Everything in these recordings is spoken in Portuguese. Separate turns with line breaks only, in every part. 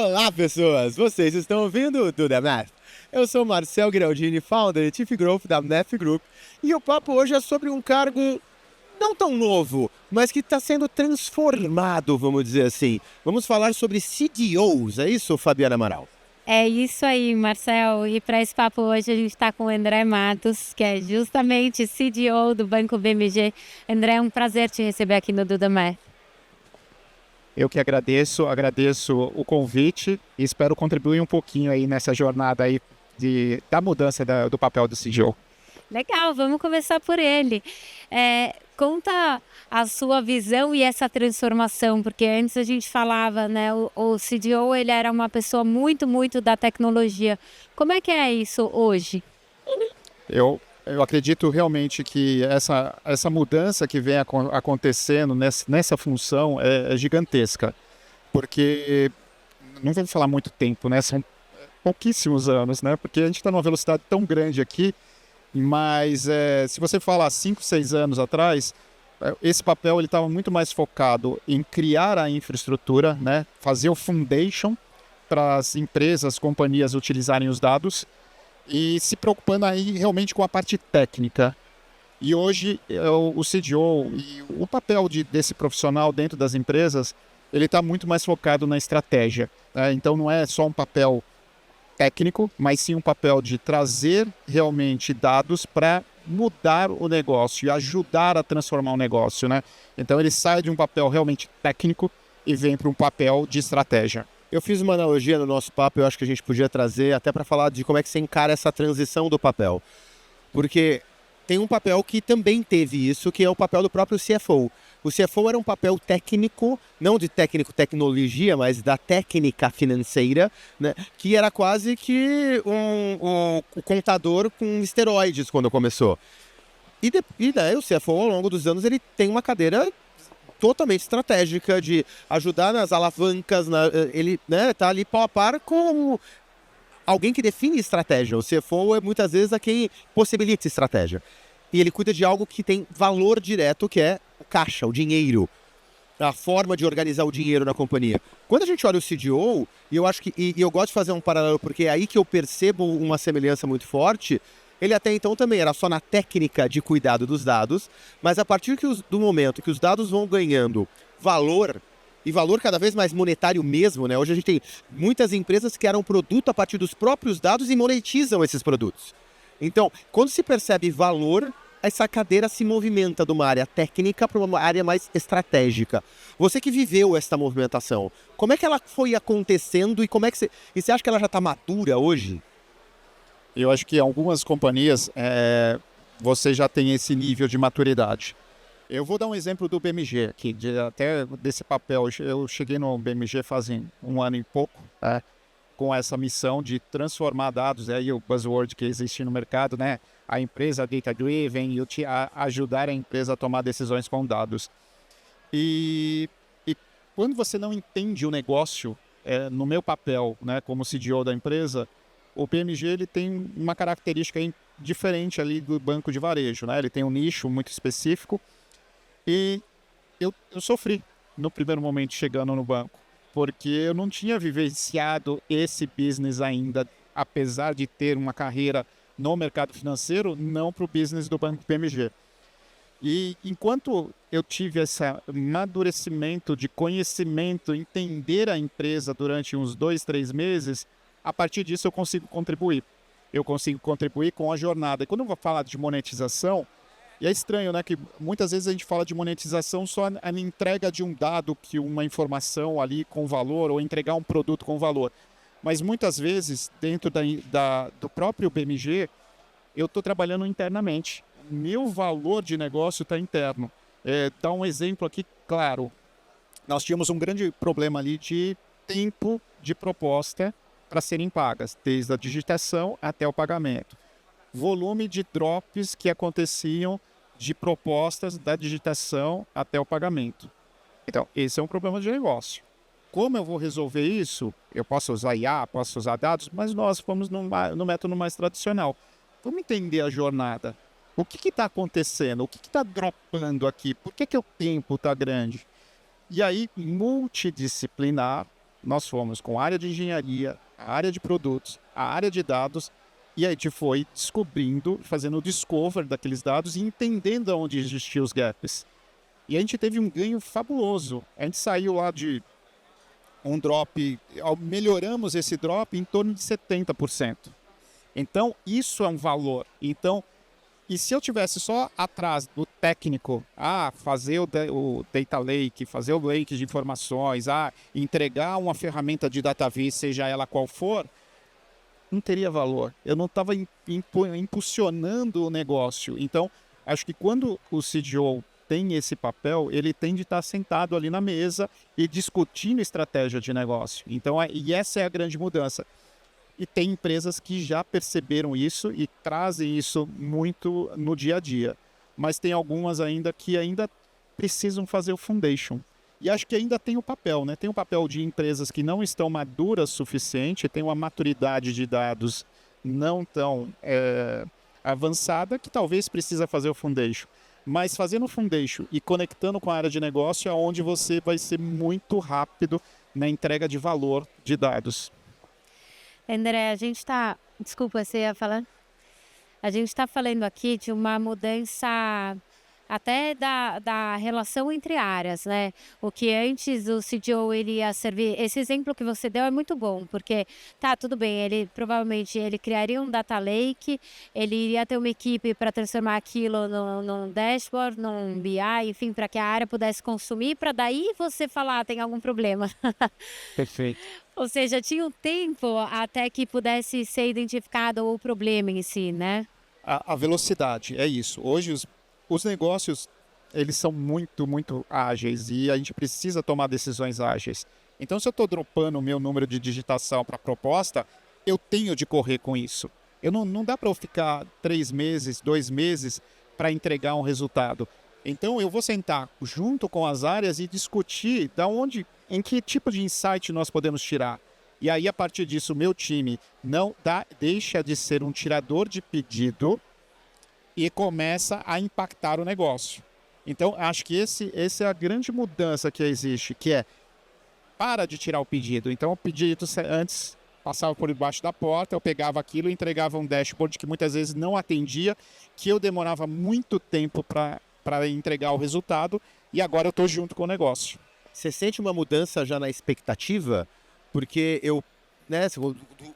Olá, pessoas! Vocês estão ouvindo o Do The Math? Eu sou Marcel Giraldini, founder e Chief Growth da Math Group, e o papo hoje é sobre um cargo não tão novo, mas que está sendo transformado, vamos dizer assim. Vamos falar sobre CDOs, é isso, Fabiana Amaral?
É isso aí, Marcel. E para esse papo hoje a gente está com o André Matos, que é justamente CDO do Banco BMG. André, é um prazer te receber aqui no Duda Math.
Eu que agradeço o convite e espero contribuir um pouquinho aí nessa jornada aí da mudança do papel do CGO.
Legal, vamos começar por ele. Conta a sua visão e essa transformação, porque antes a gente falava, né, o CDO ele era uma pessoa muito da tecnologia. Como é que é isso hoje?
Eu acredito realmente que essa mudança que vem acontecendo nessa função é gigantesca, porque não vamos falar muito tempo, né? São pouquíssimos anos, né? Porque a gente está numa velocidade tão grande aqui, mas se você falar 5, 6 anos atrás, esse papel ele estava muito mais focado em criar a infraestrutura, né? Fazer o foundation para as empresas, companhias utilizarem os dados, e se preocupando aí realmente com a parte técnica. E hoje o CDO e o papel desse profissional dentro das empresas, ele está muito mais focado na estratégia, né? Então não é só um papel técnico, mas sim um papel de trazer realmente dados para mudar o negócio e ajudar a transformar o negócio, né? Então ele sai de um papel realmente técnico e vem para um papel de estratégia.
Eu fiz uma analogia no nosso papo, eu acho que a gente podia trazer até para falar de como é que você encara essa transição do papel. Porque tem um papel que também teve isso, que é o papel do próprio CFO. O CFO era um papel técnico, não de técnico-tecnologia, mas da técnica financeira, né? Que era quase que um contador com esteroides quando começou. E daí o CFO, ao longo dos anos, ele tem uma cadeira totalmente estratégica de ajudar nas alavancas, ele tá ali pau a par com alguém que define estratégia. O CFO é muitas vezes a quem possibilita estratégia. E ele cuida de algo que tem valor direto, que é o caixa, o dinheiro, a forma de organizar o dinheiro na companhia. Quando a gente olha o CDO, e eu acho que e eu gosto de fazer um paralelo, porque é aí que eu percebo uma semelhança muito forte. Ele até então também era só na técnica de cuidado dos dados, mas a partir do momento que os dados vão ganhando valor, e valor cada vez mais monetário mesmo, né? Hoje a gente tem muitas empresas que eram produto a partir dos próprios dados e monetizam esses produtos. Então, quando se percebe valor, essa cadeira se movimenta de uma área técnica para uma área mais estratégica. Você que viveu essa movimentação, como é que ela foi acontecendo e você acha que ela já está madura hoje?
Eu acho que em algumas companhias você já tem esse nível de maturidade. Eu vou dar um exemplo do BMG aqui, até desse papel. Eu cheguei no BMG fazem 1 ano e pouco, com essa missão de transformar dados, aí o buzzword que existe no mercado, né? A empresa data-driven e ajudar a empresa a tomar decisões com dados. E quando você não entende o negócio, no meu papel, né, como CDO da empresa, o BMG ele tem uma característica diferente ali do banco de varejo, né? Ele tem um nicho muito específico e eu sofri no primeiro momento chegando no banco, porque eu não tinha vivenciado esse business ainda, apesar de ter uma carreira no mercado financeiro, não para o business do banco BMG. E enquanto eu tive esse amadurecimento de conhecimento, entender a empresa durante uns 2, 3 meses, a partir disso eu consigo contribuir. Eu consigo contribuir com a jornada. E quando eu vou falar de monetização, e é estranho, né, que muitas vezes a gente fala de monetização só na entrega de um dado, que uma informação ali com valor, ou entregar um produto com valor. Mas muitas vezes, dentro do próprio BMG, eu estou trabalhando internamente. Meu valor de negócio está interno. Dá um exemplo aqui claro. Nós tínhamos um grande problema ali de tempo de proposta para serem pagas, desde a digitação até o pagamento. Volume de drops que aconteciam de propostas da digitação até o pagamento. Então, esse é um problema de negócio. Como eu vou resolver isso? Eu posso usar IA, posso usar dados, mas nós fomos no método mais tradicional. Vamos entender a jornada. O que está acontecendo? O que está dropando aqui? Por que o tempo está grande? E aí, multidisciplinar, nós fomos com a área de engenharia, a área de produtos, a área de dados, e a gente foi descobrindo, fazendo o discover daqueles dados e entendendo onde existiam os gaps. E a gente teve um ganho fabuloso. A gente saiu lá de um drop, melhoramos esse drop em torno de 70%. Então, isso é um valor. Então, e se eu tivesse só atrás do técnico, fazer o data lake, fazer o lake de informações, entregar uma ferramenta de database, seja ela qual for, não teria valor. Eu não estava impulsionando o negócio. Então, acho que quando o CDO tem esse papel, ele tem de estar sentado ali na mesa e discutindo estratégia de negócio. Então, e essa é a grande mudança. E tem empresas que já perceberam isso e trazem isso muito no dia a dia. Mas tem algumas ainda que ainda precisam fazer o foundation. E acho que ainda tem o papel, né? Tem o papel de empresas que não estão maduras o suficiente, tem uma maturidade de dados não tão avançada, que talvez precisa fazer o foundation. Mas fazendo o foundation e conectando com a área de negócio é onde você vai ser muito rápido na entrega de valor de dados.
André, a gente está... Desculpa, você ia falar? A gente está falando aqui de uma mudança até da relação entre áreas, né? O que antes o CDO ele ia servir... Esse exemplo que você deu é muito bom, porque tudo bem, ele provavelmente ele criaria um data lake, ele iria ter uma equipe para transformar aquilo num dashboard, num BI, enfim, para que a área pudesse consumir, para daí você falar, tem algum problema.
Perfeito.
Ou seja, tinha um tempo até que pudesse ser identificado o problema em si, né?
A velocidade, é isso. Hoje os negócios, eles são muito, muito ágeis e a gente precisa tomar decisões ágeis. Então, se eu estou dropando o meu número de digitação para a proposta, eu tenho de correr com isso. Não dá para eu ficar 3 meses, 2 meses para entregar um resultado. Então, eu vou sentar junto com as áreas e discutir em que tipo de insight nós podemos tirar. E aí, a partir disso, o meu time deixa de ser um tirador de pedido e começa a impactar o negócio. Então, acho que essa é a grande mudança que existe, que é para de tirar o pedido. Então, o pedido antes passava por debaixo da porta, eu pegava aquilo e entregava um dashboard que muitas vezes não atendia, que eu demorava muito tempo para entregar o resultado, e agora eu estou junto com o negócio.
Você sente uma mudança já na expectativa? Porque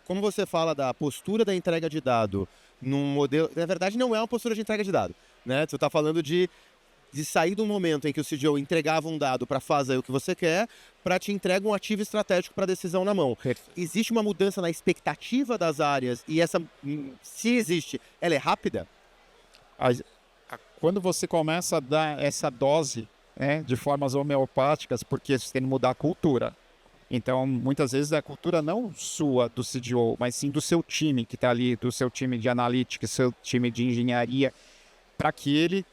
como você fala da postura da entrega de dado num modelo... Na verdade, não é uma postura de entrega de dado, né? Você está falando de sair do momento em que o CDO entregava um dado para fazer o que você quer, para te entregar um ativo estratégico para decisão na mão. Existe uma mudança na expectativa das áreas e se existe, ela é rápida?
Quando você começa a dar essa dose de formas homeopáticas, porque você tem que mudar a cultura. Então, muitas vezes, a cultura não sua, do CDO, mas sim do seu time que está ali, do seu time de analítica, seu time de engenharia, para que ele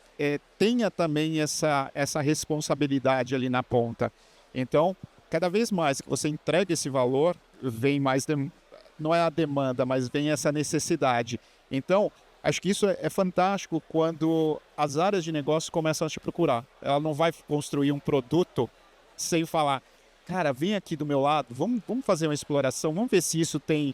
tenha também essa responsabilidade ali na ponta. Então, cada vez mais que você entrega esse valor, vem mais, não é a demanda, mas vem essa necessidade. Então, acho que isso é fantástico quando as áreas de negócio começam a te procurar. Ela não vai construir um produto sem falar, cara, vem aqui do meu lado, vamos fazer uma exploração, vamos ver se isso tem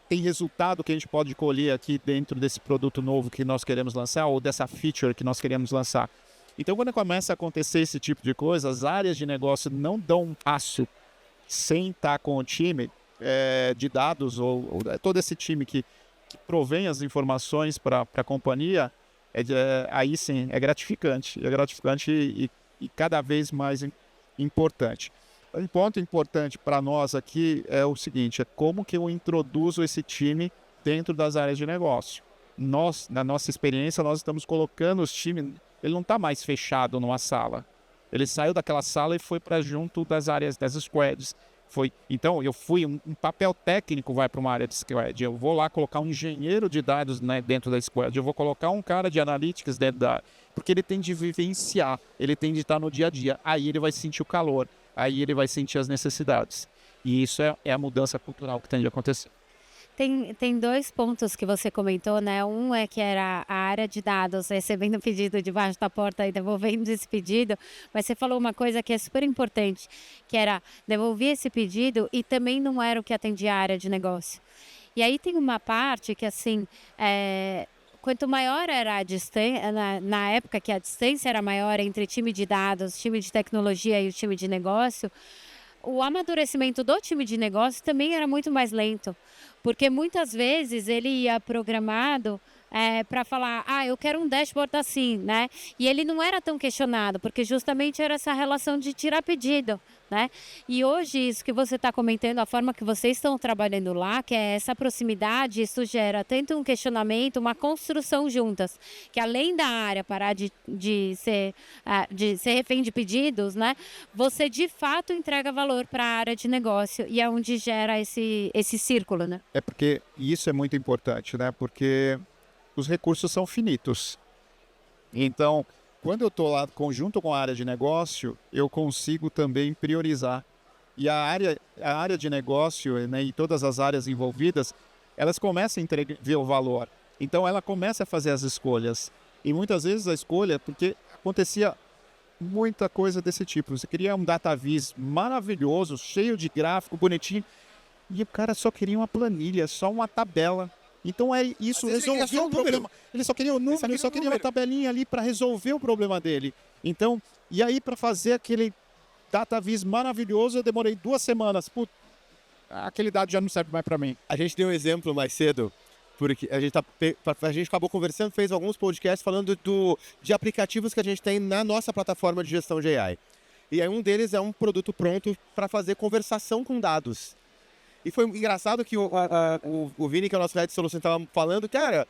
resultado que a gente pode colher aqui dentro desse produto novo que nós queremos lançar ou dessa feature que nós queremos lançar. Então, quando começa a acontecer esse tipo de coisa, as áreas de negócio não dão um passo sem estar com o time de dados ou todo esse time que provém as informações para a companhia, aí sim, é gratificante. É gratificante e cada vez mais importante. Um ponto importante para nós aqui é o seguinte, é como que eu introduzo esse time dentro das áreas de negócio. Nós, na nossa experiência, nós estamos colocando os times, ele não está mais fechado numa sala. Ele saiu daquela sala e foi para junto das áreas, das squads. Então, um papel técnico vai para uma área de squad. Eu vou lá colocar um engenheiro de dados, né, dentro da squad. Eu vou colocar um cara de analytics dentro da... Porque ele tem de vivenciar, ele tem de estar no dia a dia. Aí ele vai sentir o calor, aí ele vai sentir as necessidades. E isso é a mudança cultural que tem de acontecer.
Tem dois pontos que você comentou, né? Um é que era a área de dados recebendo pedido debaixo da porta e devolvendo esse pedido, mas você falou uma coisa que é super importante, que era devolver esse pedido e também não era o que atendia a área de negócio. E aí tem uma parte que, assim, quanto maior era a distância, na época que a distância era maior entre time de dados, time de tecnologia e o time de negócio, o amadurecimento do time de negócio também era muito mais lento, porque muitas vezes ele ia programado para falar, eu quero um dashboard assim, né? E ele não era tão questionado, porque justamente era essa relação de tirar pedido, né? E hoje, isso que você está comentando, a forma que vocês estão trabalhando lá, que é essa proximidade, isso gera tanto um questionamento, uma construção juntas, que além da área parar de ser refém de pedidos, né? Você de fato entrega valor para a área de negócio e é onde gera esse círculo, né?
É porque isso é muito importante, né? Porque os recursos são finitos. Então, quando eu estou lá conjunto com a área de negócio, eu consigo também priorizar. E a área de negócio, né, e todas as áreas envolvidas, elas começam a ver o valor. Então, ela começa a fazer as escolhas. E muitas vezes a escolha, porque acontecia muita coisa desse tipo. Você queria um DataVis maravilhoso, cheio de gráfico, bonitinho, e o cara só queria uma planilha, só uma tabela. Então isso resolveu o problema. Ele só queria o número, ele só queria uma tabelinha ali para resolver o problema dele. Então, e aí para fazer aquele DataVis maravilhoso, eu demorei 2 semanas. Putz, aquele dado já não serve mais para mim.
A gente deu um exemplo mais cedo, porque a gente acabou conversando, fez alguns podcasts falando de aplicativos que a gente tem na nossa plataforma de gestão de AI. E aí um deles é um produto pronto para fazer conversação com dados. E foi engraçado que o Vini, que é o nosso Head de Solução, estava falando, cara,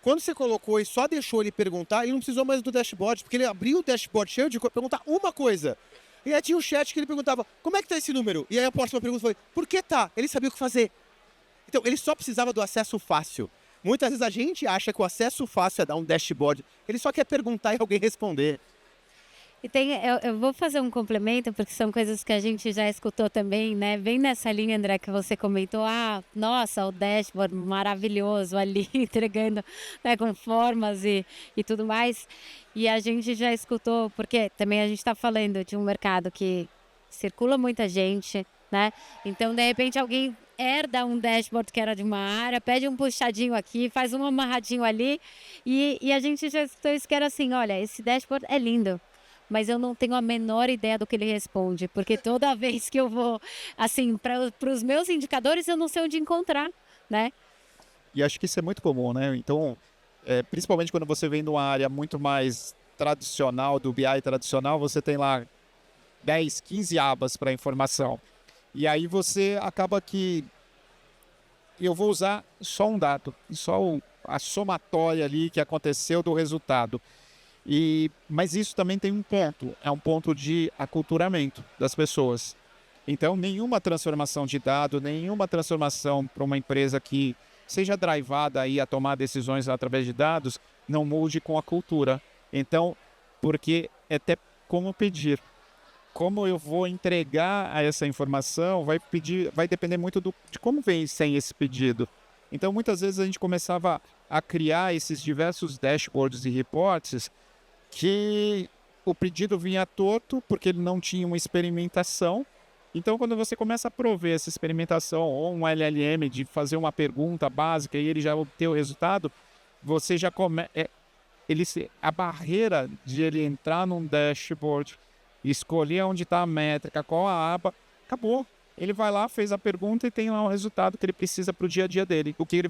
quando você colocou e só deixou ele perguntar, ele não precisou mais do dashboard, porque ele abriu o dashboard cheio de perguntar uma coisa. E aí tinha um chat que ele perguntava, como é que tá esse número? E aí a próxima pergunta foi, por que tá? Ele sabia o que fazer. Então, ele só precisava do acesso fácil. Muitas vezes a gente acha que o acesso fácil é dar um dashboard. Ele só quer perguntar e alguém responder.
E eu vou fazer um complemento, porque são coisas que a gente já escutou também, né? Bem nessa linha, André, que você comentou. Nossa, o dashboard maravilhoso ali, entregando, né, com formas e tudo mais. E a gente já escutou, porque também a gente está falando de um mercado que circula muita gente, né? Então, de repente, alguém herda um dashboard que era de uma área, pede um puxadinho aqui, faz um amarradinho ali. E a gente já escutou isso que era assim, olha, esse dashboard é lindo, mas eu não tenho a menor ideia do que ele responde, porque toda vez que eu vou, assim, para os meus indicadores, eu não sei onde encontrar, né?
E acho que isso é muito comum, né? Então, principalmente quando você vem de uma área muito mais tradicional, do BI tradicional, você tem lá 10, 15 abas para informação. E aí você acaba que eu vou usar só um dado, só a somatória ali que aconteceu do resultado. Mas isso também tem um ponto, é um ponto de aculturamento das pessoas. Então, nenhuma transformação de dado, nenhuma transformação para uma empresa que seja drivada aí a tomar decisões através de dados, não mude com a cultura. Então, porque é até como pedir. Como eu vou entregar essa informação vai depender muito de como vem sem esse pedido. Então, muitas vezes a gente começava a criar esses diversos dashboards e reports que o pedido vinha torto porque ele não tinha uma experimentação. Então, quando você começa a prover essa experimentação ou um LLM de fazer uma pergunta básica e ele já obter o resultado, você já a barreira de ele entrar num dashboard, escolher onde está a métrica, qual a aba, acabou. Ele vai lá, fez a pergunta e tem lá o resultado que ele precisa para o dia a dia dele. O que ele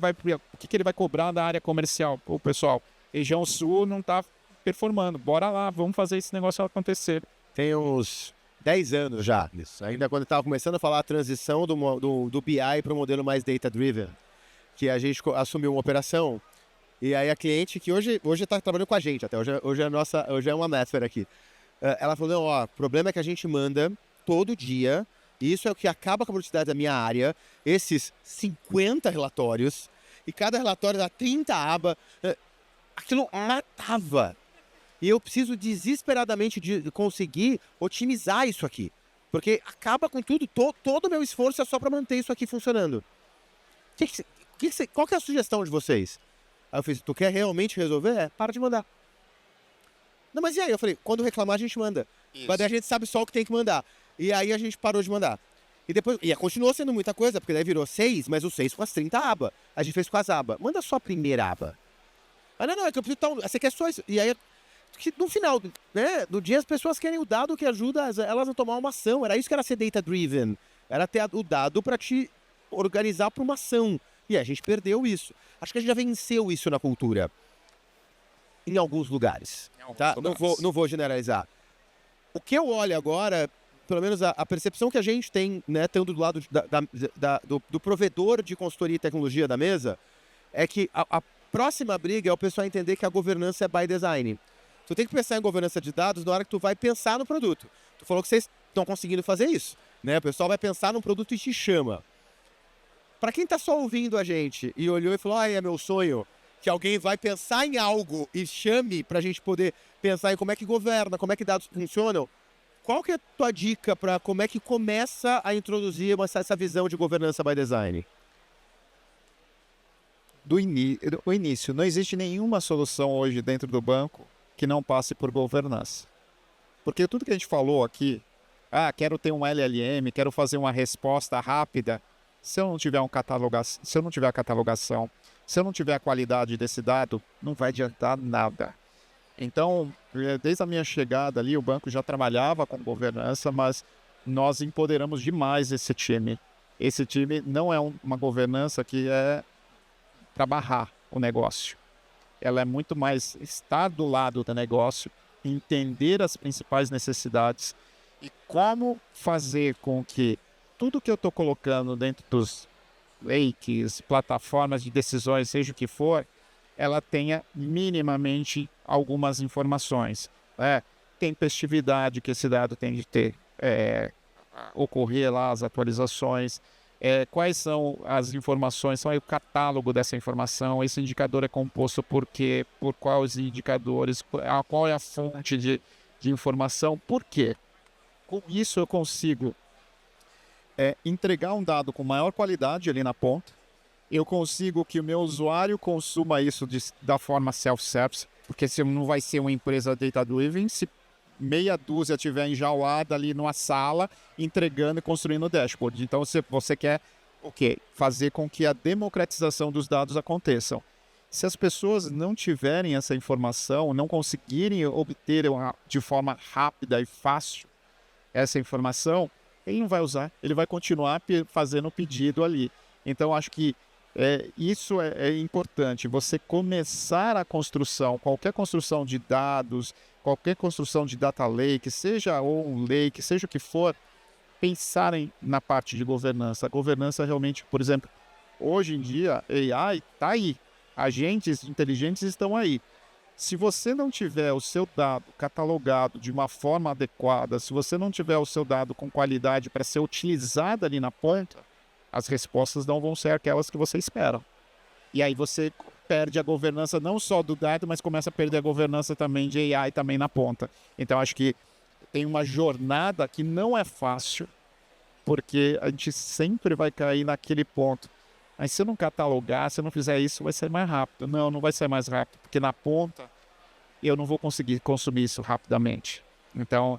vai cobrar da área comercial? Pô, pessoal, região sul não está performando. Bora lá, vamos fazer esse negócio acontecer.
Tem uns 10 anos já nisso. Ainda quando estava começando a falar a transição do BI para o modelo mais data-driven, que a gente assumiu uma operação, e aí a cliente, que hoje está trabalhando com a gente até, hoje é uma master aqui, ela falou, não, ó, o problema é que a gente manda todo dia, e isso é o que acaba com a produtividade da minha área, esses 50 relatórios, e cada relatório dá 30 abas, aquilo matava. E eu preciso desesperadamente conseguir otimizar isso aqui. Porque acaba com tudo, todo o meu esforço é só para manter isso aqui funcionando. Qual que é a sugestão de vocês? Aí eu fiz, tu quer realmente resolver? Para de mandar. Não, mas e aí? Eu falei, quando reclamar a gente manda. Mas daí a gente sabe só o que tem que mandar. E aí a gente parou de mandar. E depois, continuou sendo muita coisa, porque daí virou 6, mas o 6 com as 30 abas. A gente fez com as abas. Manda só a primeira aba. Ah, não, é que eu preciso tal. Você quer só isso. E aí, no final, né, do dia as pessoas querem o dado que ajuda elas a tomar uma ação. Era isso que era ser data-driven. Era ter o dado para te organizar para uma ação. E a gente perdeu isso. Acho que a gente já venceu isso na cultura. Em alguns lugares. Tá? Não vou generalizar. O que eu olho agora, pelo menos a percepção que a gente tem, né, estando do lado do provedor de consultoria e tecnologia da mesa, é que a próxima briga é o pessoal entender que a governança é by design. Tu tem que pensar em governança de dados na hora que tu vai pensar no produto. Tu falou que vocês estão conseguindo fazer isso, né? O pessoal vai pensar num produto e te chama. Para quem está só ouvindo a gente e olhou e falou, é meu sonho, que alguém vai pensar em algo e chame para a gente poder pensar em como é que governa, como é que dados funcionam, qual que é a tua dica para como é que começa a introduzir essa visão de governança by design?
Do início, não existe nenhuma solução hoje dentro do banco que não passe por governança. Porque tudo que a gente falou aqui, quero ter um LLM, quero fazer uma resposta rápida, se eu não tiver a catalogação, se eu não tiver a qualidade desse dado, não vai adiantar nada. Então, desde a minha chegada ali, o banco já trabalhava com governança, mas nós empoderamos demais esse time. Esse time não é uma governança que é para barrar o negócio. Ela é muito mais estar do lado do negócio, entender as principais necessidades e como fazer com que tudo que eu estou colocando dentro dos lakes, plataformas de decisões, seja o que for, ela tenha minimamente algumas informações. Tempestividade que esse dado tem de ter, ocorrer lá as atualizações, quais são as informações, são o catálogo dessa informação, esse indicador é composto por quê, por quais indicadores, qual é a fonte de informação, por quê. Com isso eu consigo entregar um dado com maior qualidade ali na ponta, eu consigo que o meu usuário consuma isso da forma self-service, porque se não vai ser uma empresa data-driven, se meia dúzia estiver enjaulada ali numa sala, entregando e construindo o dashboard. Então você quer o quê? Fazer com que a democratização dos dados aconteça. Se as pessoas não tiverem essa informação, não conseguirem obter de forma rápida e fácil essa informação, ele não vai usar, ele vai continuar fazendo o pedido ali. Então, acho que isso é importante. Você começar a construção, qualquer construção de dados, qualquer construção de data lake, seja um lake, seja o que for, pensarem na parte de governança. A governança realmente, por exemplo, hoje em dia, AI está aí. Agentes inteligentes estão aí. Se você não tiver o seu dado catalogado de uma forma adequada, se você não tiver o seu dado com qualidade para ser utilizado ali na ponta, as respostas não vão ser aquelas que você espera. E aí você perde a governança não só do dado, mas começa a perder a governança também de AI também na ponta. Então acho que tem uma jornada que não é fácil, porque a gente sempre vai cair naquele ponto. Mas se eu não catalogar, se eu não fizer isso, vai ser mais rápido. Não vai ser mais rápido, porque na ponta eu não vou conseguir consumir isso rapidamente. Então,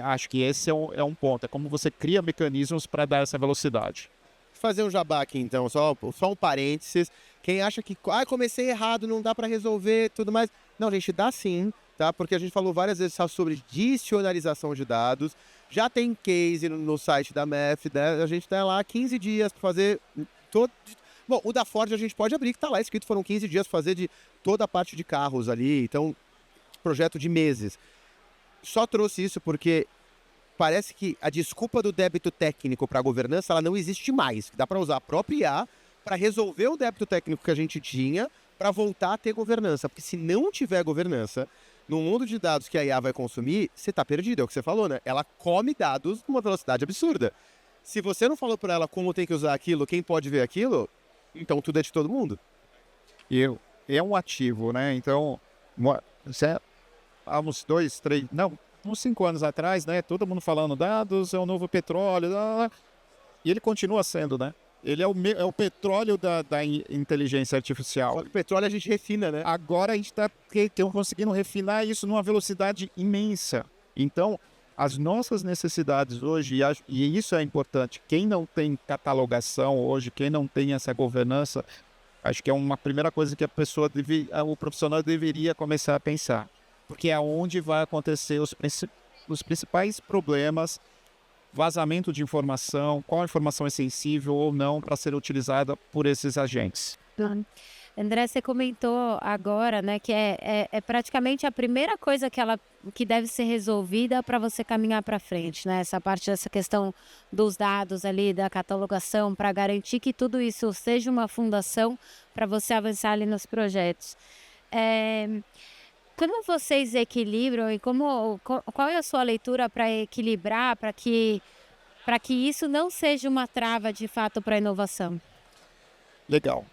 acho que esse é um ponto. É como você cria mecanismos para dar essa velocidade.
Fazer um jabá aqui, então, só um parênteses. Quem acha que comecei errado, não dá para resolver, tudo mais. Não, gente, dá sim, tá? Porque a gente falou várias vezes sobre dicionarização de dados. Já tem case no site da MEF, né? A gente tá lá 15 dias para fazer todo. Bom, o da Ford a gente pode abrir, que tá lá escrito, foram 15 dias para fazer de toda a parte de carros ali. Então, projeto de meses. Só trouxe isso porque parece que a desculpa do débito técnico para a governança ela não existe mais. Dá para usar a própria IA para resolver o débito técnico que a gente tinha para voltar a ter governança. Porque se não tiver governança, no mundo de dados que a IA vai consumir, você está perdido, é o que você falou, né? Ela come dados numa velocidade absurda. Se você não falou para ela como tem que usar aquilo, quem pode ver aquilo, então tudo é de todo mundo.
É um ativo, né? Então, há uns 5 anos atrás, né? Todo mundo falando dados é o novo petróleo, e ele continua sendo, né? Ele é o petróleo da inteligência artificial.
Só que o petróleo a gente refina, né?
Agora a gente está conseguindo refinar isso numa velocidade imensa. Então, as nossas necessidades hoje, e isso é importante, quem não tem catalogação hoje, quem não tem essa governança, acho que é uma primeira coisa que o profissional deveria começar a pensar. Porque é onde vai acontecer os principais problemas, vazamento de informação, qual informação é sensível ou não para ser utilizada por esses agentes.
André, você comentou agora, né, que é praticamente a primeira coisa que deve ser resolvida para você caminhar para frente, né? Essa parte dessa questão dos dados ali, da catalogação, para garantir que tudo isso seja uma fundação para você avançar ali nos projetos. Como vocês equilibram e qual é a sua leitura para equilibrar, para que isso não seja uma trava de fato para a inovação?
Legal.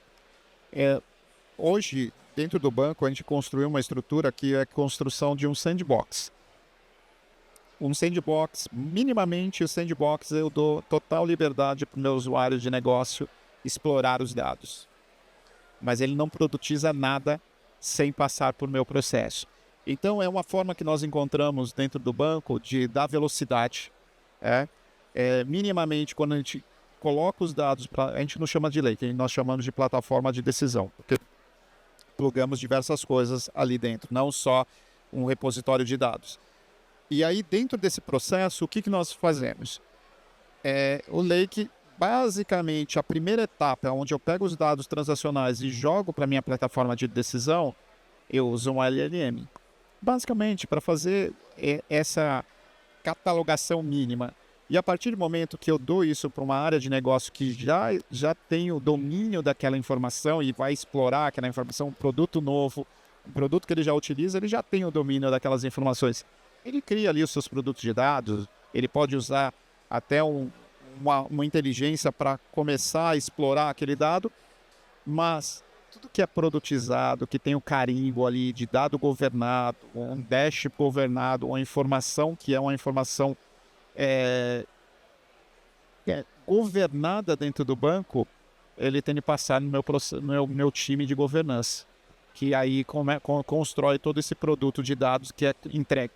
Hoje, dentro do banco, a gente construiu uma estrutura que é a construção de um sandbox. Minimamente o sandbox eu dou total liberdade para o meu usuário de negócio explorar os dados. Mas ele não produtiza nada sem passar por meu processo. Então, é uma forma que nós encontramos dentro do banco de dar velocidade. Minimamente, quando a gente coloca os dados, a gente não chama de lei, que nós chamamos de plataforma de decisão, porque plugamos diversas coisas ali dentro, não só um repositório de dados. E aí, dentro desse processo, o que nós fazemos? O Lake, basicamente, a primeira etapa, onde eu pego os dados transacionais e jogo para a minha plataforma de decisão, eu uso um LLM. Basicamente, para fazer essa catalogação mínima. E a partir do momento que eu dou isso para uma área de negócio que já tem o domínio daquela informação e vai explorar aquela informação, um produto novo, um produto que ele já utiliza, ele já tem o domínio daquelas informações. Ele cria ali os seus produtos de dados, ele pode usar até uma inteligência para começar a explorar aquele dado, mas tudo que é produtizado, que tem o carimbo ali de dado governado, um dash governado, uma informação que é uma informação governada dentro do banco, ele tem que passar no meu time de governança, que aí constrói todo esse produto de dados que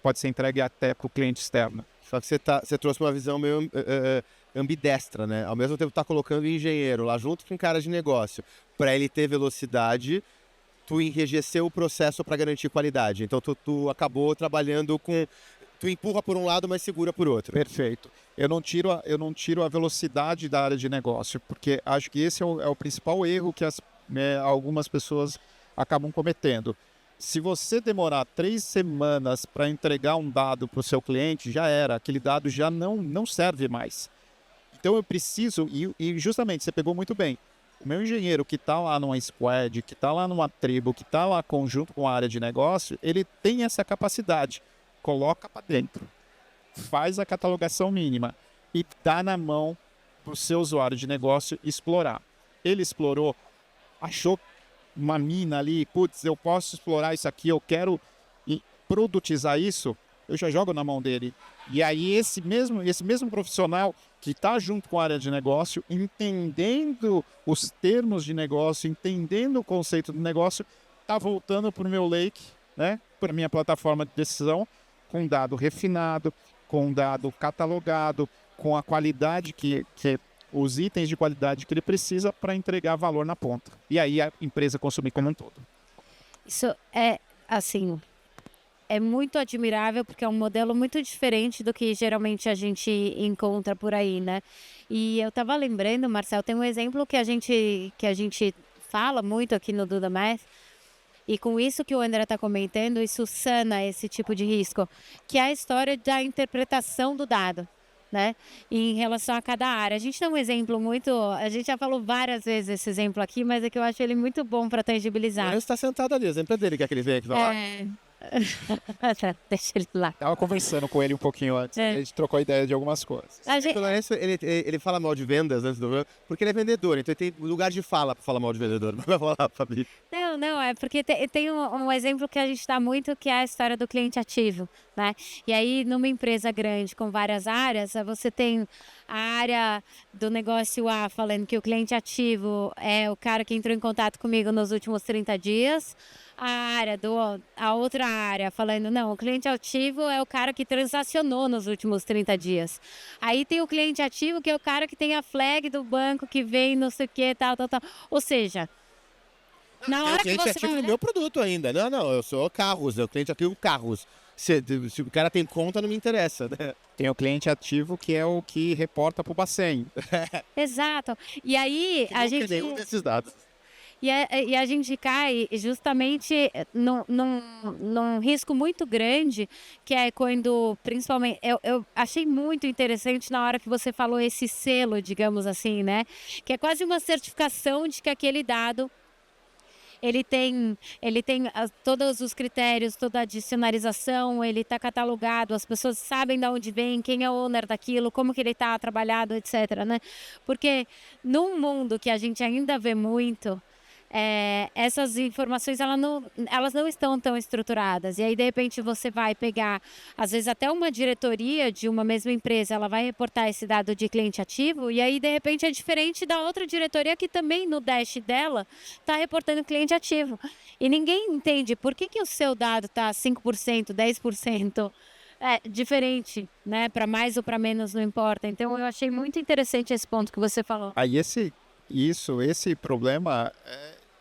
pode ser entregue até para o cliente externo.
Só que você trouxe uma visão meio ambidestra, né? Ao mesmo tempo tá colocando o engenheiro lá junto com o cara de negócio, para ele ter velocidade, tu enrijeceu o processo para garantir qualidade. Então tu acabou trabalhando com... Tu empurra por um lado, mas segura por outro.
Perfeito. Eu não tiro a velocidade da área de negócio, porque acho que esse é o principal erro que algumas pessoas acabam cometendo. Se você demorar 3 semanas para entregar um dado para o seu cliente, já era. Aquele dado já não serve mais. Então eu preciso, e justamente você pegou muito bem, o meu engenheiro que está lá numa squad, que está lá numa tribo, que está lá conjunto com a área de negócio, ele tem essa capacidade. Coloca para dentro, faz a catalogação mínima e dá na mão para o seu usuário de negócio explorar. Ele explorou, achou uma mina ali, putz, eu posso explorar isso aqui, eu quero produtizar isso, eu já jogo na mão dele. E aí esse mesmo profissional que está junto com a área de negócio, entendendo os termos de negócio, entendendo o conceito do negócio, está voltando para o meu Lake, né, para a minha plataforma de decisão, com dado refinado, com dado catalogado, com a qualidade os itens de qualidade que ele precisa para entregar valor na ponta. E aí a empresa consumir como um todo.
Isso é muito admirável, porque é um modelo muito diferente do que geralmente a gente encontra por aí, né? E eu estava lembrando, Marcel, tem um exemplo que a gente fala muito aqui no Duda Math, e com isso que o André está comentando, isso sana esse tipo de risco, que é a história da interpretação do dado, né? Em relação a cada área. A gente tem um exemplo a gente já falou várias vezes esse exemplo aqui, mas é que eu acho ele muito bom para tangibilizar.
Ele está sentado ali, o exemplo é dele, quer que ele venha aqui falar?
Deixa ele lá.
Tava conversando com ele um pouquinho antes. A gente trocou ideia de algumas coisas.
Ele fala mal de vendas antes do... Porque ele é vendedor, então ele tem lugar de fala pra falar mal de vendedor. Mas vai falar, Fabi.
Não, é porque tem um exemplo que a gente dá muito, que é a história do cliente ativo, né? E aí, numa empresa grande com várias áreas, você tem a área do negócio A falando que o cliente ativo é o cara que entrou em contato comigo nos últimos 30 dias, a outra área falando, não, o cliente ativo é o cara que transacionou nos últimos 30 dias. Aí tem o cliente ativo, que é o cara que tem a flag do banco, que vem não sei o que, tal. Ou seja, na hora
O cliente ativo é meu produto ainda. Não, eu sou carros, o cliente ativo carros. Se o cara tem conta, não me interessa, né?
Tem o cliente ativo, que é o que reporta pro Bacen.
Exato. E aí a gente...
nenhum desses dados.
E a gente cai justamente num risco muito grande, que é quando, principalmente, eu achei muito interessante na hora que você falou esse selo, digamos assim, né? Que é quase uma certificação de que aquele dado ele tem todos os critérios, toda a dicionarização, ele está catalogado, as pessoas sabem de onde vem, quem é o owner daquilo, como que ele está trabalhado, etc, né? Porque num mundo que a gente ainda vê muito, essas informações elas não estão tão estruturadas. E aí, de repente, você vai pegar, às vezes, até uma diretoria de uma mesma empresa, ela vai reportar esse dado de cliente ativo, e aí, de repente, é diferente da outra diretoria que também no dash dela está reportando cliente ativo. E ninguém entende por que o seu dado está 5%, 10%. É diferente, né? Para mais ou para menos, não importa. Então, eu achei muito interessante esse ponto que você falou.
Aí esse problema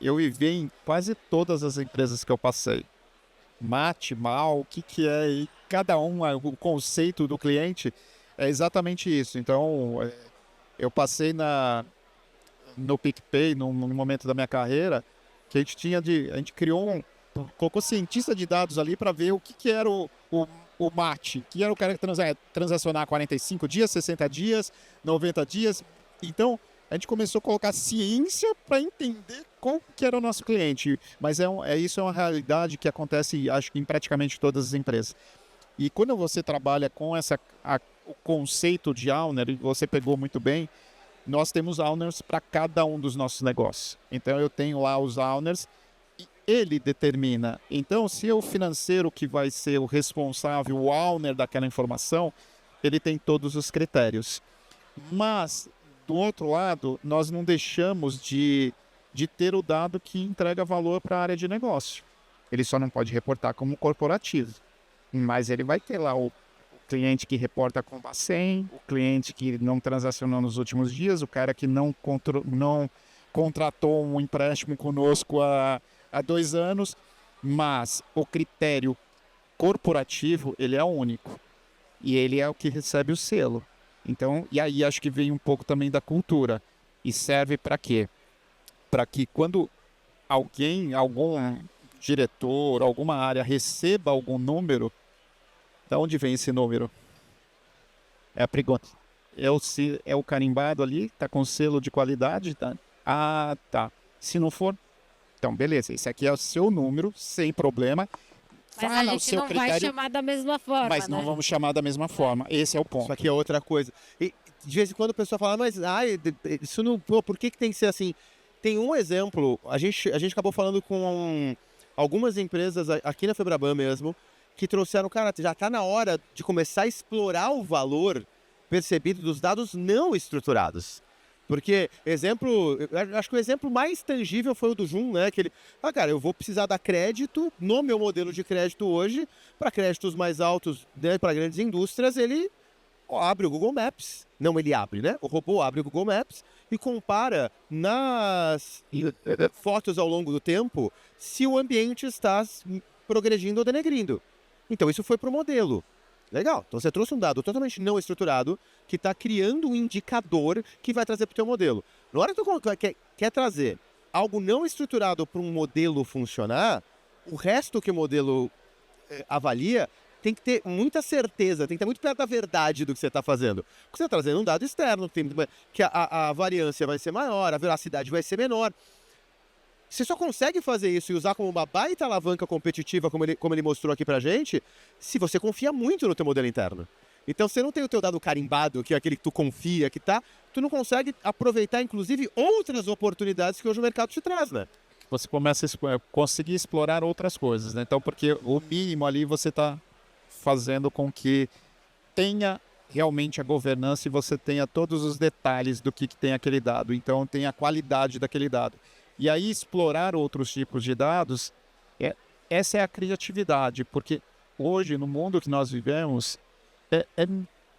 eu vi em quase todas as empresas que eu passei. Mate, mal, o que é, e cada o conceito do cliente é exatamente isso. Então, eu passei no PicPay, num momento da minha carreira, que a gente criou colocou cientista de dados ali para ver o que era o mate, que era o cara que transacionar 45 dias, 60 dias, 90 dias. Então, a gente começou a colocar ciência para entender qual que era o nosso cliente. Mas isso é uma realidade que acontece, acho que em praticamente todas as empresas. E quando você trabalha com o conceito de owner, você pegou muito bem, nós temos owners para cada um dos nossos negócios. Então eu tenho lá os owners e ele determina. Então, se é o financeiro que vai ser o responsável, o owner daquela informação, ele tem todos os critérios. Mas do outro lado, nós não deixamos de ter o dado que entrega valor para a área de negócio. Ele só não pode reportar como corporativo, mas ele vai ter lá o cliente que reporta com Bacen, o cliente que não transacionou nos últimos dias, o cara que não contratou um empréstimo conosco há 2 anos, mas o critério corporativo, ele é único. E ele é o que recebe o selo. Então, e aí acho que vem um pouco também da cultura. E serve para quê? Para que quando algum diretor, alguma área receba algum número, da onde vem esse número? É a pergunta. É o carimbado ali, está com selo de qualidade? Tá? Ah, tá. Se não for, então beleza, esse aqui é o seu número, sem problema.
Mas a gente não vai chamar da mesma forma,
mas não vamos chamar da mesma forma. Esse é o ponto.
Isso aqui é outra coisa. E de vez em quando a pessoa fala, mas isso não, por que tem que ser assim? Tem um exemplo, a gente acabou falando com algumas empresas aqui na Febraban mesmo, que trouxeram, cara, já está na hora de começar a explorar o valor percebido dos dados não estruturados. Porque, acho que o exemplo mais tangível foi o do Jun, né? Que ele, cara, eu vou precisar dar crédito no meu modelo de crédito hoje, para créditos mais altos, né, para grandes indústrias, ele abre o Google Maps. Não, ele abre, né? O robô abre o Google Maps e compara nas fotos ao longo do tempo se o ambiente está progredindo ou denegrindo. Então, isso foi para o modelo. Legal, então você trouxe um dado totalmente não estruturado que está criando um indicador que vai trazer para o teu modelo. Na hora que tu quer trazer algo não estruturado para um modelo funcionar, o resto que o modelo avalia tem que ter muita certeza, tem que estar muito perto da verdade do que você está fazendo. Porque você está trazendo um dado externo, que a variância vai ser maior, a veracidade vai ser menor. Você só consegue fazer isso e usar como uma baita alavanca competitiva, como ele mostrou aqui pra gente, se você confia muito no teu modelo interno. Então, se você não tem o teu dado carimbado, que é aquele que tu confia, tu não consegue aproveitar, inclusive, outras oportunidades que hoje o mercado te traz, né?
Você começa a conseguir explorar outras coisas, né? Então, porque o mínimo ali você está fazendo com que tenha realmente a governança e você tenha todos os detalhes do que tem aquele dado. Então, tem a qualidade daquele dado. E aí, explorar outros tipos de dados, essa é a criatividade, porque hoje, no mundo que nós vivemos,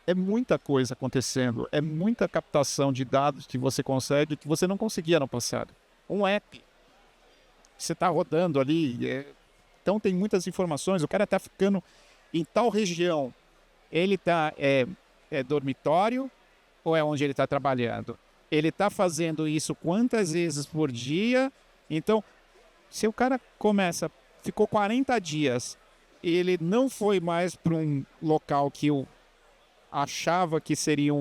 é muita coisa acontecendo, é muita captação de dados que você consegue que você não conseguia no passado. Um app, você está rodando ali, então tem muitas informações, o cara está ficando em tal região, ele está dormitório ou é onde ele está trabalhando? Ele está fazendo isso quantas vezes por dia? Então, se o cara ficou 40 dias e ele não foi mais para um local que eu achava que seria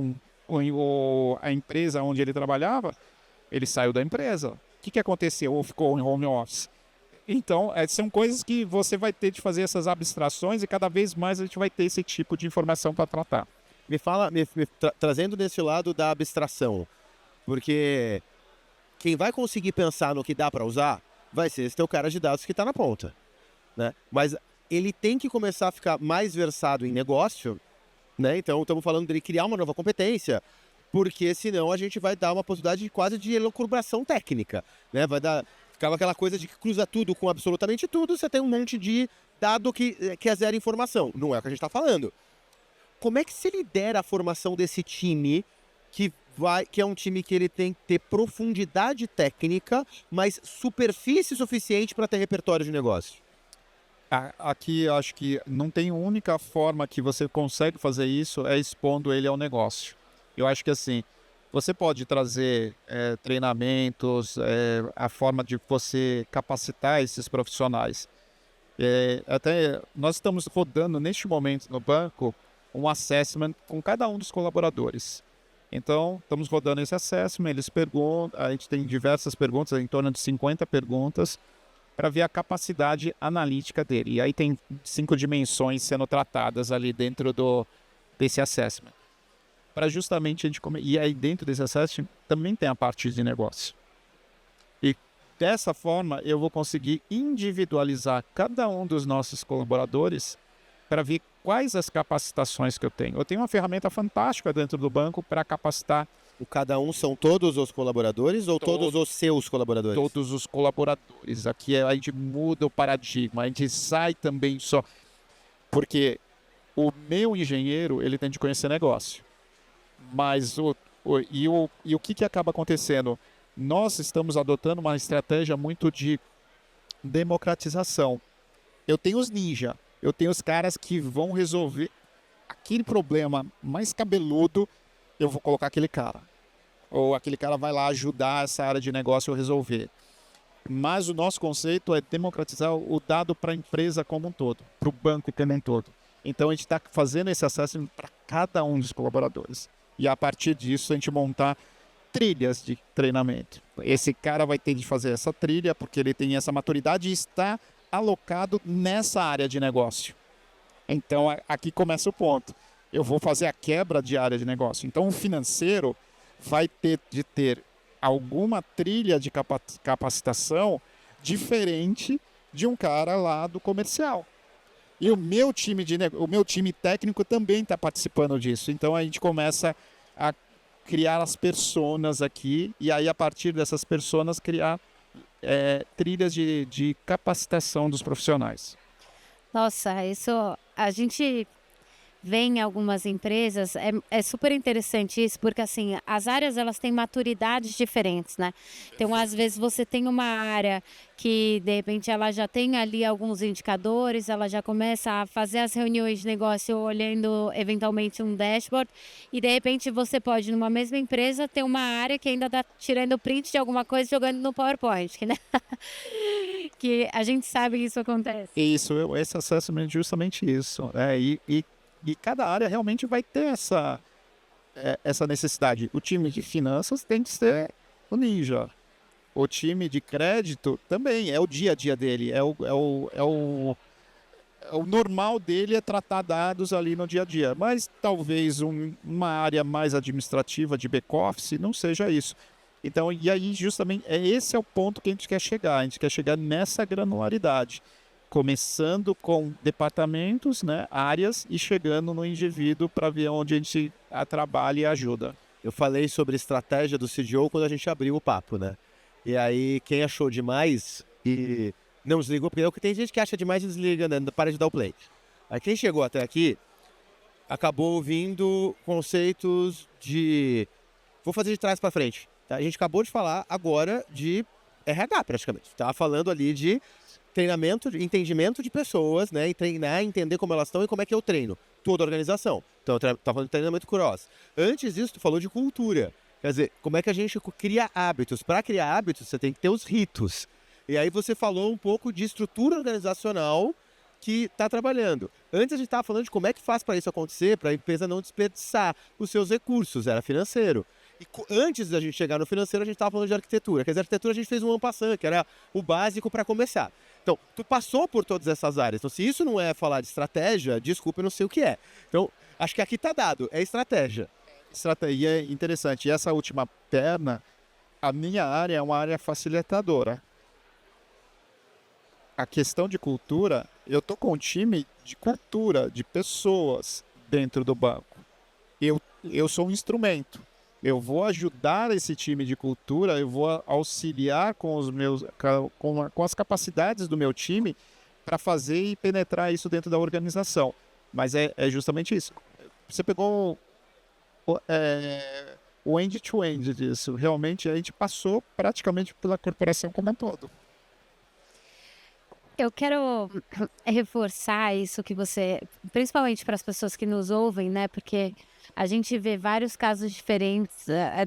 a empresa onde ele trabalhava, ele saiu da empresa. O que aconteceu? Ou ficou em home office? Então, são coisas que você vai ter de fazer essas abstrações e cada vez mais a gente vai ter esse tipo de informação para tratar.
Trazendo desse lado da abstração, porque quem vai conseguir pensar no que dá para usar vai ser esse teu cara de dados que está na ponta, né? Mas ele tem que começar a ficar mais versado em negócio, né? Então, estamos falando dele criar uma nova competência, porque senão a gente vai dar uma possibilidade quase de elucubração técnica, né? Ficava aquela coisa de que cruza tudo com absolutamente tudo, você tem um monte de dado que é zero informação. Não é o que a gente está falando. Como é que se lidera a formação desse time, que é um time que ele tem que ter profundidade técnica, mas superfície suficiente para ter repertório de negócio?
Aqui eu acho que não tem única forma que você consegue fazer isso é expondo ele ao negócio. Eu acho que assim, você pode trazer treinamentos, a forma de você capacitar esses profissionais. Até nós estamos rodando neste momento no banco um assessment com cada um dos colaboradores. Então, estamos rodando esse assessment, eles perguntam, a gente tem diversas perguntas, em torno de 50 perguntas, para ver a capacidade analítica dele. E aí tem 5 dimensões sendo tratadas ali dentro desse assessment. Para justamente a gente E aí dentro desse assessment também tem a parte de negócio. E dessa forma eu vou conseguir individualizar cada um dos nossos colaboradores para ver quais as capacitações que eu tenho. Eu tenho uma ferramenta fantástica dentro do banco para capacitar.
O cada um são todos os colaboradores ou todos os seus colaboradores?
Todos os colaboradores. Aqui a gente muda o paradigma, a gente sai também só... Porque o meu engenheiro, ele tem de conhecer negócio. Mas o que acaba acontecendo? Nós estamos adotando uma estratégia muito de democratização. Eu tenho os ninja, eu tenho os caras que vão resolver aquele problema mais cabeludo, eu vou colocar aquele cara. Ou aquele cara vai lá ajudar essa área de negócio a resolver. Mas o nosso conceito é democratizar o dado para a empresa como um todo, para o banco como um todo. Então a gente está fazendo esse acesso para cada um dos colaboradores. E a partir disso a gente montar trilhas de treinamento. Esse cara vai ter de fazer essa trilha porque ele tem essa maturidade e está alocado nessa área de negócio. Então aqui começa o ponto. Eu vou fazer a quebra de área de negócio. Então o financeiro vai ter de ter alguma trilha de capacitação diferente de um cara lá do comercial. E o meu time técnico também está participando disso. Então a gente começa a criar as personas aqui e aí a partir dessas personas criar trilhas de capacitação dos profissionais.
Nossa, isso a gente vê em algumas empresas, é super interessante isso, porque assim, as áreas elas têm maturidades diferentes, né? Então, às vezes você tem uma área que, de repente, ela já tem ali alguns indicadores, ela já começa a fazer as reuniões de negócio olhando, eventualmente, um dashboard, e, de repente, você pode, numa mesma empresa, ter uma área que ainda está tirando print de alguma coisa e jogando no PowerPoint, que, né? Que a gente sabe que isso acontece.
Esse assessment é justamente isso, né? E cada área realmente vai ter essa necessidade. O time de finanças tem que ser o ninja. O time de crédito também é o dia a dia dele, o normal dele é tratar dados ali no dia a dia, mas talvez uma área mais administrativa de back-office não seja isso. Então, e aí justamente esse é o ponto que a gente quer chegar. A gente quer chegar nessa granularidade, começando com departamentos, né, áreas, e chegando no indivíduo para ver onde a gente trabalha e ajuda.
Eu falei sobre estratégia do CDO quando a gente abriu o papo, né? E aí, quem achou demais e não desligou, porque é o que tem gente que acha demais e desliga, né? Para de dar o play. Aí quem chegou até aqui acabou ouvindo conceitos de... Vou fazer de trás para frente. Tá? A gente acabou de falar agora de RH, praticamente. Tava falando ali de treinamento, de entendimento de pessoas, né? E treinar, entender como elas estão e como é que eu treino. Toda a organização. Então, eu tava falando de treinamento cross. Antes disso, tu falou de cultura. Quer dizer, como é que a gente cria hábitos? Para criar hábitos, você tem que ter os ritos. E aí você falou um pouco de estrutura organizacional que está trabalhando. Antes a gente estava falando de como é que faz para isso acontecer, para a empresa não desperdiçar os seus recursos, era financeiro. E antes da gente chegar no financeiro, a gente estava falando de arquitetura. Quer dizer, arquitetura a gente fez um en passant, que era o básico para começar. Então, tu passou por todas essas áreas. Então, se isso não é falar de estratégia, desculpa, eu não sei o que é. Então, acho que aqui está dado, é estratégia.
Estratégia é interessante. E essa última perna, a minha área é uma área facilitadora. A questão de cultura, eu tô com um time de cultura, de pessoas dentro do banco. Eu sou um instrumento. Eu vou ajudar esse time de cultura, eu vou auxiliar com as capacidades do meu time para fazer e penetrar isso dentro da organização. Mas é justamente isso. Você pegou o end-to-end disso. Realmente a gente passou praticamente pela corporação como um todo.
Eu quero reforçar isso que você, principalmente para as pessoas que nos ouvem, né? Porque a gente vê vários casos diferentes,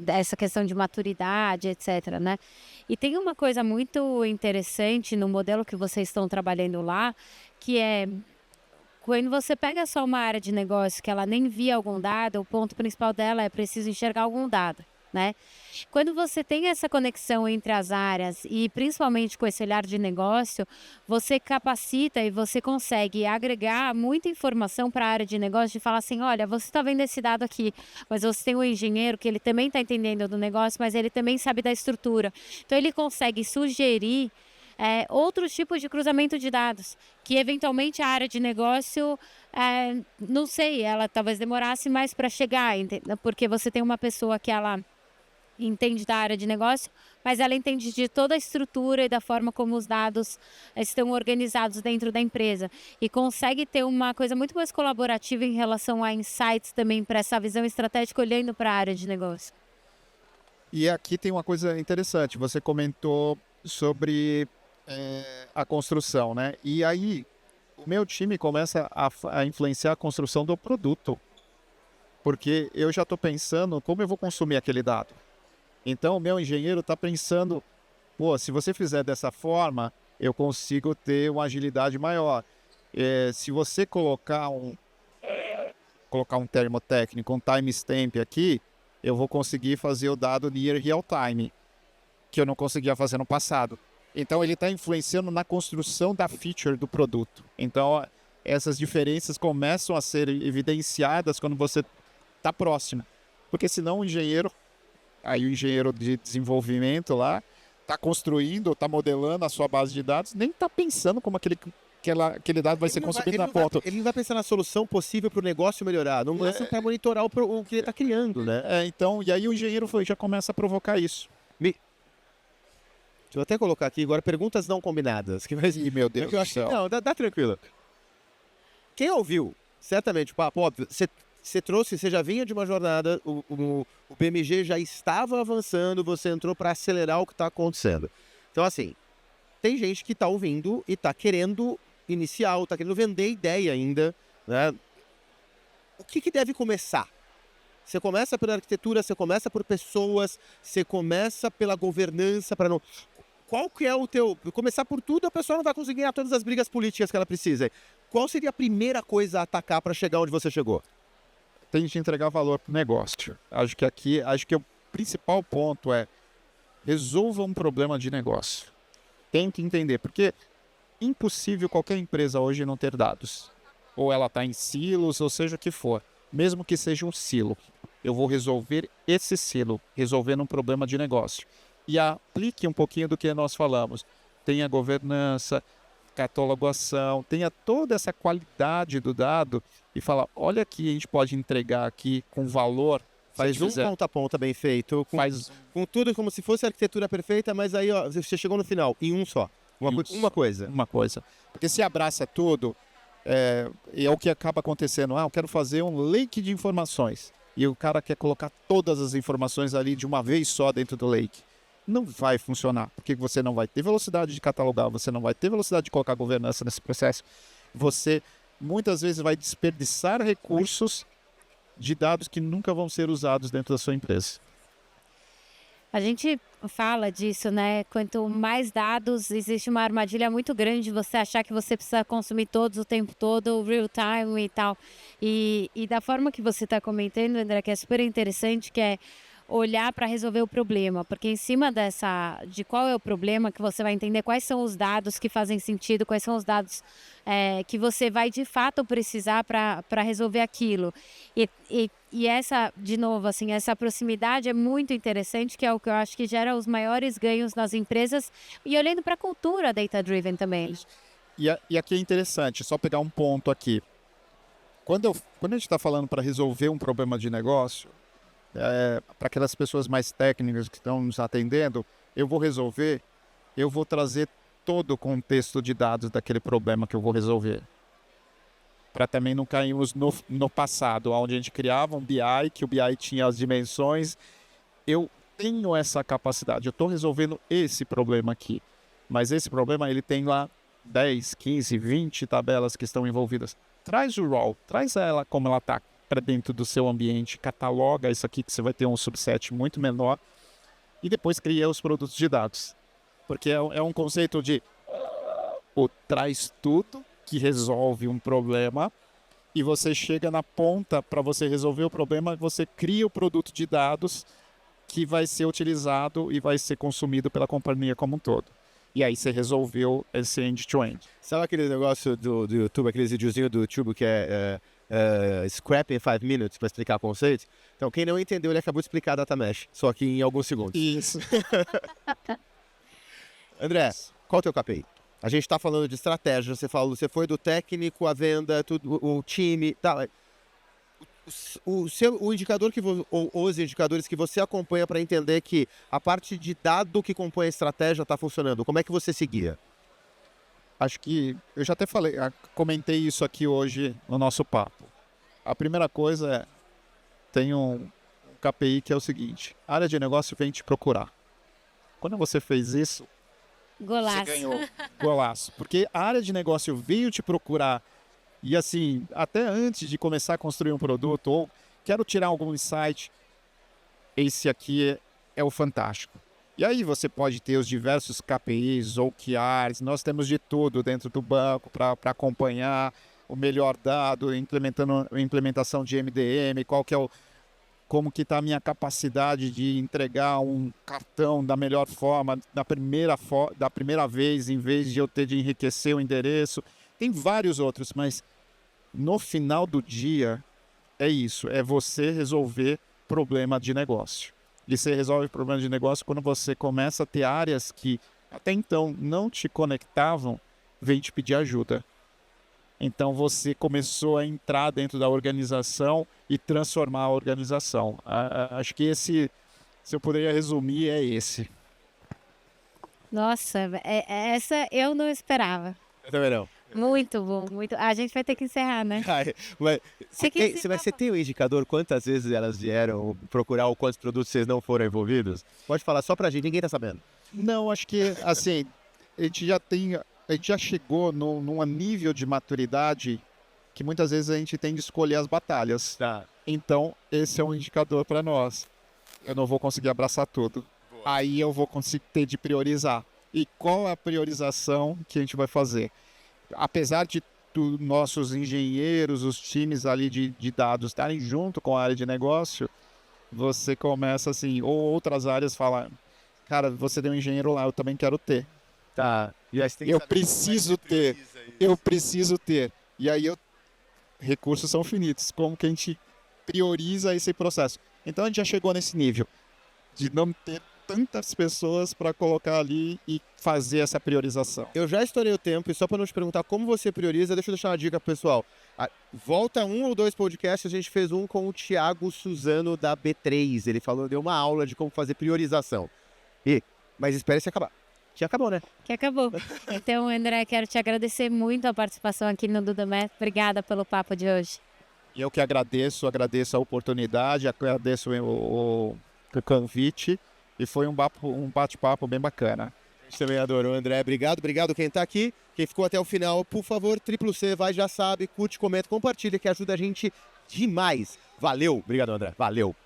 essa questão de maturidade, etc, né? E tem uma coisa muito interessante no modelo que vocês estão trabalhando lá, que é quando você pega só uma área de negócio que ela nem via algum dado, o ponto principal dela é preciso enxergar algum dado, né? Quando você tem essa conexão entre as áreas e principalmente com esse olhar de negócio, você capacita e você consegue agregar muita informação para a área de negócio, de falar assim, olha, você está vendo esse dado aqui, mas você tem um engenheiro que ele também está entendendo do negócio, mas ele também sabe da estrutura. Então ele consegue sugerir outros tipos de cruzamento de dados, que eventualmente a área de negócio, não sei, ela talvez demorasse mais para chegar, porque você tem uma pessoa que ela entende da área de negócio, mas ela entende de toda a estrutura e da forma como os dados estão organizados dentro da empresa e consegue ter uma coisa muito mais colaborativa em relação a insights também para essa visão estratégica olhando para a área de negócio.
E aqui tem uma coisa interessante, você comentou sobre a construção, né? E aí o meu time começa a influenciar a construção do produto, porque eu já estou pensando como eu vou consumir aquele dado. Então, o meu engenheiro está pensando, se você fizer dessa forma, eu consigo ter uma agilidade maior. Se você colocar um termo técnico, um timestamp aqui, eu vou conseguir fazer o dado near real time, que eu não conseguia fazer no passado. Então, ele está influenciando na construção da feature do produto. Então, essas diferenças começam a ser evidenciadas quando você está próximo. Porque senão o engenheiro de desenvolvimento lá está construindo, está modelando a sua base de dados, nem está pensando como aquele dado vai ser consumido na ponta.
Ele não vai pensar na solução possível para o negócio melhorar, não é para monitorar o que ele está criando, né?
Então, e aí o engenheiro já começa a provocar isso.
Deixa eu até colocar aqui agora perguntas não combinadas.
Meu Deus do céu.
Não, dá tranquilo. Quem ouviu, certamente, o papo, óbvio, você já vinha de uma jornada, o BMG já estava avançando, você entrou para acelerar o que está acontecendo. Então, assim, tem gente que está ouvindo e está querendo iniciar, está querendo vender ideia ainda, né? O que deve começar? Você começa pela arquitetura, você começa por pessoas, você começa pela governança, para não... Qual que é o teu... Começar por tudo, a pessoa não vai conseguir ganhar todas as brigas políticas que ela precisa. Qual seria a primeira coisa a atacar para chegar onde você chegou?
Tem que entregar valor para o negócio. Acho que o principal ponto é resolva um problema de negócio. Tente entender, porque é impossível qualquer empresa hoje não ter dados. Ou ela está em silos, ou seja o que for. Mesmo que seja um silo, eu vou resolver esse silo, resolvendo um problema de negócio. E aplique um pouquinho do que nós falamos. Tenha governança, catalogação, tenha toda essa qualidade do dado e fala, olha aqui, a gente pode entregar aqui com valor.
Faz um ponta a ponta bem feito, com tudo como se fosse a arquitetura perfeita, mas aí ó, você chegou no final, em um só. Uma coisa.
Uma coisa. Porque se abraça tudo, é o que acaba acontecendo. Eu quero fazer um lake de informações. E o cara quer colocar todas as informações ali de uma vez só dentro do lake. Não vai funcionar, porque você não vai ter velocidade de catalogar, você não vai ter velocidade de colocar governança nesse processo. Você muitas vezes vai desperdiçar recursos de dados que nunca vão ser usados dentro da sua empresa.
A gente fala disso, né? Quanto mais dados, existe uma armadilha muito grande de você achar que você precisa consumir todos o tempo todo, real time e tal. E da forma que você está comentando, André, que é super interessante, que é olhar para resolver o problema, porque em cima de qual é o problema, que você vai entender quais são os dados que fazem sentido, quais são os dados que você vai de fato precisar para resolver aquilo. E essa, de novo, assim, essa proximidade é muito interessante, que é o que eu acho que gera os maiores ganhos nas empresas, e olhando para a cultura data-driven também.
E aqui é interessante, só pegar um ponto aqui. Quando a gente está falando para resolver um problema de negócio, para aquelas pessoas mais técnicas que estão nos atendendo, eu vou trazer todo o contexto de dados daquele problema que eu vou resolver. Para também não cairmos no passado, onde a gente criava um BI, que o BI tinha as dimensões. Eu tenho essa capacidade, eu estou resolvendo esse problema aqui. Mas esse problema, ele tem lá 10, 15, 20 tabelas que estão envolvidas. Traz o raw, traz ela como ela está para dentro do seu ambiente, cataloga isso aqui que você vai ter um subset muito menor e depois cria os produtos de dados. Porque é um conceito de traz tudo que resolve um problema e você chega na ponta para você resolver o problema, você cria o produto de dados que vai ser utilizado e vai ser consumido pela companhia como um todo. E aí você resolveu esse end-to-end.
Sabe aquele negócio do YouTube, aqueles videozinhos do YouTube que é Scrap in 5 minutes para explicar o conceito? Então, quem não entendeu, ele acabou de explicar a Data Mesh, só que em alguns segundos.
Isso.
André, qual é o teu KPI? A gente está falando de estratégia, você foi do técnico, a venda, tudo, o time, tá. O indicador ou os indicadores que você acompanha para entender que a parte de dado que compõe a estratégia está funcionando, como é que você seguia?
Acho que eu já até comentei isso aqui hoje no nosso papo. A primeira coisa é, tem um KPI que é o seguinte, a área de negócio vem te procurar. Quando você fez isso,
Golaço.
você ganhou. Golaço. Porque a área de negócio veio te procurar e assim, até antes de começar a construir um produto ou quero tirar algum insight, esse aqui é o fantástico. E aí você pode ter os diversos KPIs ou OKRs, nós temos de tudo dentro do banco para acompanhar o melhor dado, implementação de MDM, como que está a minha capacidade de entregar um cartão da melhor forma, da primeira vez, em vez de eu ter de enriquecer o endereço. Tem vários outros, mas no final do dia é isso, é você resolver problema de negócio. E você resolve problema de negócio quando você começa a ter áreas que até então não te conectavam, vem te pedir ajuda. Então você começou a entrar dentro da organização e transformar a organização. Acho que se eu poderia resumir, é esse.
Nossa, essa eu não esperava.
Eu também não.
Muito bom, muito. A gente vai ter que encerrar, né?
Você tem um indicador quantas vezes elas vieram procurar ou quantos produtos vocês não foram envolvidos? Pode falar só pra gente, ninguém tá sabendo.
Não, acho que assim, a gente já chegou num nível de maturidade que muitas vezes a gente tem de escolher as batalhas.
Tá.
Então, esse é um indicador para nós. Eu não vou conseguir abraçar tudo. Boa. Aí eu vou conseguir ter de priorizar. E qual é a priorização que a gente vai fazer? Apesar de nossos engenheiros, os times ali de dados estarem junto com a área de negócio, você começa assim, ou outras áreas falam, cara, você tem um engenheiro lá, eu também quero ter.
Tá. E aí você tem que
Eu
saber como é que
preciso
você
ter.
prioriza isso.
Eu preciso ter. E aí recursos são finitos. Como que a gente prioriza esse processo? Então a gente já chegou nesse nível de não ter tantas pessoas para colocar ali e fazer essa priorização.
Eu já estourei o tempo e só para não te perguntar como você prioriza, deixa eu deixar uma dica pro pessoal. Volta 1 ou 2 podcasts, a gente fez um com o Thiago Suzano da B3. Ele falou, deu uma aula de como fazer priorização. Mas espere se acabar. Já acabou, né?
Que acabou. Então, André, quero te agradecer muito a participação aqui no Dudamec. Obrigada pelo papo de hoje.
E eu que agradeço a oportunidade, agradeço o convite e foi um bate-papo bem bacana.
A gente também adorou, André. Obrigado quem tá aqui. Quem ficou até o final, por favor, C, vai, já sabe, curte, comenta, compartilha, que ajuda a gente demais. Valeu. Obrigado, André. Valeu.